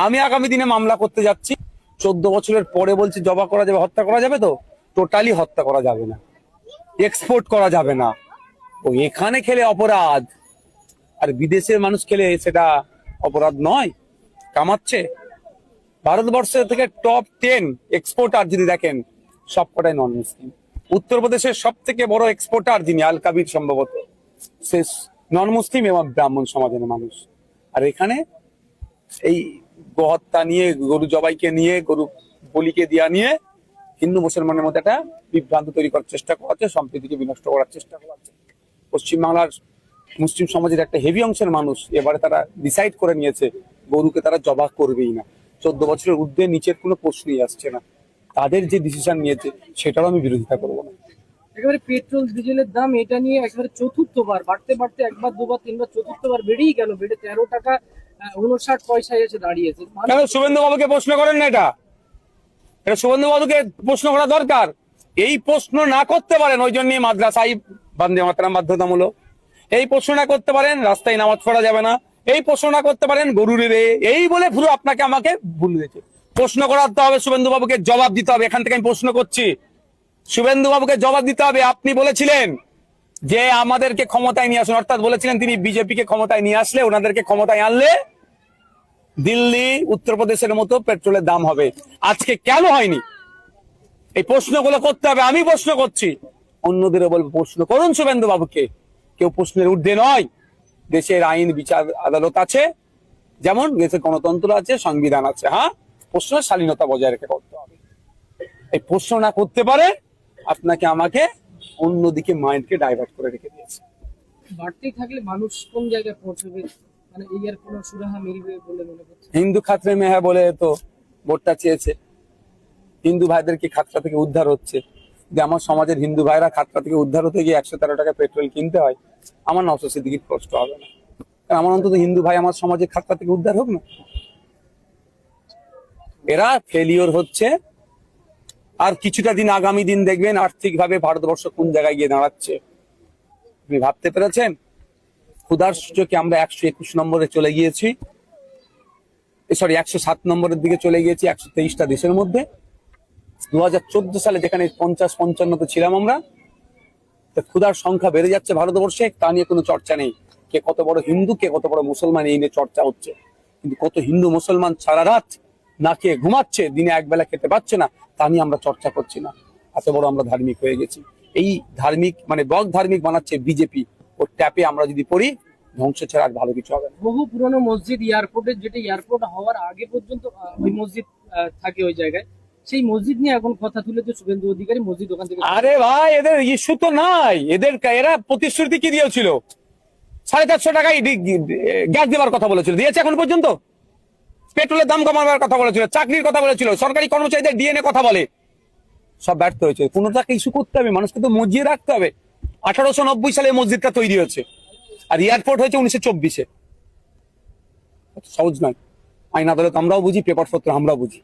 আমি আগামী দিনে মামলা করতে যাচ্ছি। 14 বছরের পরে বলছি জবা করা যাবে, হত্যা করা যাবে, তো টোটালি হত্যা করা যাবে না, এক্সপোর্ট করা যাবে না। ও এখানে খেলে অপরাধ, আর বিদেশের মানুষ খেলে সেটা অপরাধ নয়। কামাচ্ছে ভারতবর্ষের থেকে টপ 10 এক্সপোর্টার যদি দেখেন সবকটাই নন মুসলিম। উত্তরপ্রদেশের সব থেকে বড় এক্সপোর্টার যিনি আল কাবির সম্ভবত, সে নন মুসলিম এবং ব্রাহ্মণ সমাজের মানুষ। আর এখানে এই গোহত্যা নিয়ে, গরু জবাইকে নিয়ে, গরু বলিকে দিয়া নিয়ে হিন্দু মুসলমানের মধ্যে একটা বিভ্রান্ত তৈরি করার চেষ্টা করা হচ্ছে, সম্প্রীতিকে বিনষ্ট করার চেষ্টা করা হচ্ছে। পশ্চিমবাংলার মুসলিম সমাজের একটা হেভি অংশের মানুষ এবারে তারা ডিসাইড করে নিয়েছে গরুকে তারা জবাই করবেই না। 14 বছরের ঊর্ধ্বে নিচের কোনো প্রশ্নই আসছে না। তাদের যে ডিসিশন নিয়েছে সেটারও আমি বিরোধিতা করবো না। একেবারে পেট্রোল ডিজেলের দাম এটা নিয়ে একেবারে চতুর্থবার বাড়তে বাড়তে একবার দুবার তিনবার চতুর্থবার বেড়েই গেল, বেড়ে 13 টাকা 59 পয়সায় এসে দাঁড়িয়েছে। কেন শুভেন্দু বাবুকে প্রশ্ন করেন না? এটা শুভেন্দু বাবুকে প্রশ্ন করা দরকার। এই প্রশ্ন না করতে পারেন ওই জন্য মাদ্রাসায় বন্দে মাতরম বাধ্যতামূলক, এই প্রশ্ন না করতে পারেন রাস্তায় নামাজ পড়া যাবে না, এই প্রশ্ন না করতে পারেন গরু রে, এই বলে পুরো আপনাকে আমাকে ভুল দিয়েছে। প্রশ্ন করাতে হবে, শুভেন্দু বাবুকে জবাব দিতে হবে। এখান থেকে আমি প্রশ্ন করছি, শুভেন্দু বাবুকে জবাব দিতে হবে। আপনি বলেছিলেন যে আমাদেরকে ক্ষমতায় নিয়ে আসুন, অর্থাৎ বলেছিলেন তিনি বিজেপিকে ক্ষমতায় নিয়ে আসলে, ওনাদেরকে ক্ষমতায় আনলে দিল্লি উত্তরপ্রদেশের মতো পেট্রোলের দাম হবে। আজকে কেন হয়নি? এই প্রশ্নগুলো করতে হবে। আমি প্রশ্ন করছি, অন্যদেরও বলবো প্রশ্ন করুন শুভেন্দু বাবুকে। কেউ প্রশ্নের ঊর্ধ্বে নয়। দেশের আইন বিচার আদালত আছে, যেমন দেশের গণতন্ত্র আছে, সংবিধান আছে। হ্যাঁ, প্রশ্নের স্বাধীনতা বজায় রেখে করতে হবে। এই প্রশ্ন না করতে পারে আপনাকে আমাকে অন্যদিকে মাইন্ডকে ডাইভার্ট করে রেখে দিয়েছে। বাড়তেই থাকলে মানুষ কোন জায়গায় পৌঁছবে, মানে এই আর কোনো সুরাহা মিলবে বলে মনে করছে? হিন্দু খাতরে মেহা বলে তো ভোটটা চেয়েছে। হিন্দু ভাইদের কি খাতরা থেকে উদ্ধার হচ্ছে? যে আমার সমাজের হিন্দু ভাইরা খাতরা থেকে উদ্ধার হতে গিয়ে 113 টাকা পেট্রোল কিনতে হয়, আমার নওশাদ সিদ্দিকীর কষ্ট হবে না? কারণ আমার অন্তত হিন্দু ভাই আমার সমাজের খাতরা থেকে উদ্ধার হোক না। এরা ফেলিওর হচ্ছে। আর কিছুটা দিন, আগামী দিন দেখবেন আর্থিকভাবে ভারতবর্ষ কোন জায়গায় গিয়ে দাঁড়াচ্ছে। আপনি ভাবতে পেরেছেন? ক্ষুধার সূচকে আমরা 121 নম্বরে চলে গিয়েছি, 107 নম্বরের দিকে চলে গিয়েছি 123টা দেশের মধ্যে। 2014 সালে যেখানে 50-55তে ছিলাম আমরা, ক্ষুধার সংখ্যা বেড়ে যাচ্ছে ভারতবর্ষে, তা নিয়ে কোনো চর্চা নেই। কে কত বড় হিন্দু, কে কত বড় মুসলমান, এই নিয়ে চর্চা হচ্ছে। কিন্তু কত হিন্দু মুসলমান সারা রাত না খেয়ে ঘুমাচ্ছে, দিনে একবেলা খেতে পাচ্ছে না, তা নিয়ে আমরা চর্চা করছি না। এত বড় আমরা ধার্মিক হয়ে গেছি। এই ধার্মিক মানে বক ধার্মিক বানাচ্ছে বিজেপি। ওর ট্যাপে আমরা যদি পড়ি, ধ্বংস ছাড়া আর ভালো কিছু হবে না। বহু পুরনো মসজিদ, এয়ারপোর্টের, যেটা এয়ারপোর্ট হওয়ার আগে পর্যন্ত ওই মসজিদ থাকে ওই জায়গায়, সেই মসজিদ নিয়ে এখন কথা তুলেছে শুভেন্দু অধিকারী। মসজিদ ওখান থেকে, আরে ভাই, এদের ইস্যু তো নাই। এরা প্রতিশ্রুতি কি দিয়েছিল? 450 টাকায় গ্যাস দেওয়ার কথা বলেছিল, দিয়েছে এখন পর্যন্ত? পেট্রোলের দাম কমাবার কথা বলেছিল, চাকরির কথা বলেছিল, সরকারি কর্মচারীদের ডিএনএ কথা বলে, সব ব্যর্থ হয়েছে। 15 টাকা ইস্যু করতে হবে, মানুষকে তো মজিয়ে রাখতে হবে। 1890 সালে মসজিদটা তৈরি হয়েছে, আর এয়ারপোর্ট হয়েছে 1924-এ। সহজ নয়। আইন আদালত আমরাও বুঝি, পেপার পত্র আমরাও বুঝি।